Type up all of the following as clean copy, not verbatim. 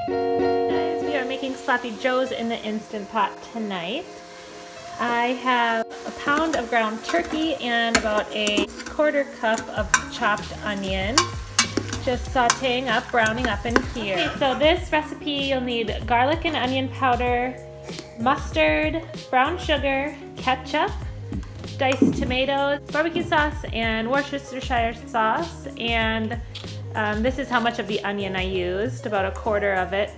Guys, we are making sloppy joes in the Instant Pot tonight. I have a pound of ground turkey and about a quarter cup of chopped onions. Just sauteing up, browning up in here. Okay, so this recipe you'll need garlic and onion powder, mustard, brown sugar, ketchup, diced tomatoes, barbecue sauce, and Worcestershire sauce. And this is how much of the onion I used, about a quarter of it,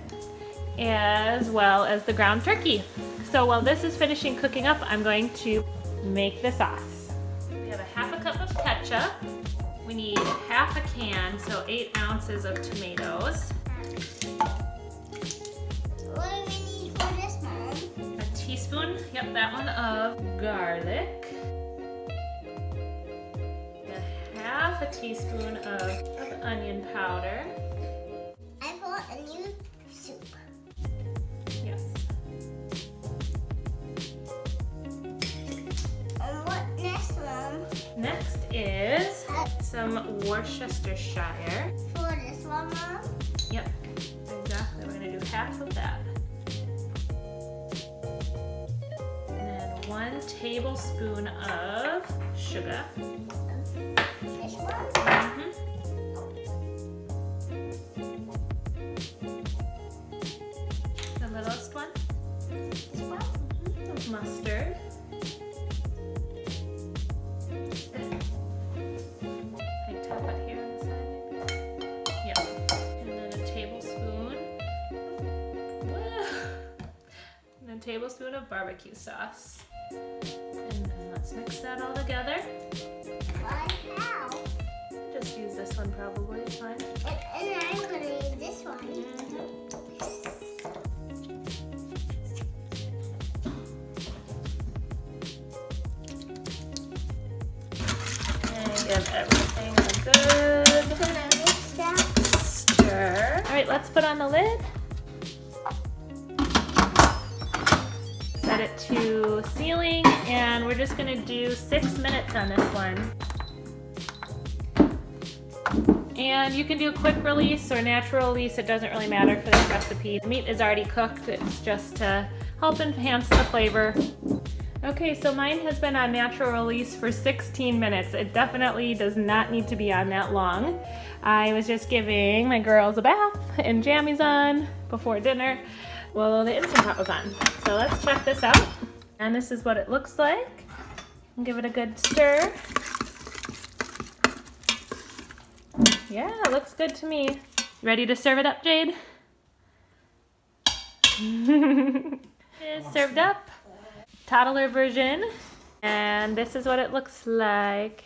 as well as the ground turkey. So while this is finishing cooking up, I'm going to make the sauce. We have a half a cup of ketchup. We need half a can, so 8 ounces of tomatoes. What do we need for this, Mom? A teaspoon, yep, that one, of garlic. A half a teaspoon of onion powder. I bought a new soup. Yes. And what next, Mom? Next is some Worcestershire. For this one, Mom? Yep, exactly. We're gonna do half of that. And then 1 tablespoon of sugar. This one? The littlest one. This one? Of mustard. Tablespoon of barbecue sauce. And then let's mix that all together. Why, how? Just use this one probably, it's fine. And I'm gonna use this one. And give everything a good stir. All right, let's put on the lid. Set it to sealing, and we're just gonna do 6 minutes on this one. And you can do a quick release or natural release, it doesn't really matter for this recipe. The meat is already cooked, it's just to help enhance the flavor. Okay, so mine has been on natural release for 16 minutes. It definitely does not need to be on that long. I was just giving my girls a bath and jammies on before dinner. Well, the Instant Pot was on. So let's check this out. And this is what it looks like. And give it a good stir. Yeah, it looks good to me. Ready to serve it up, Jade? It's served up. Toddler version. And this is what it looks like.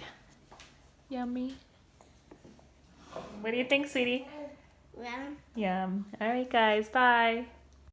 Yummy. What do you think, sweetie? Yum. Yum. All right, guys. Bye.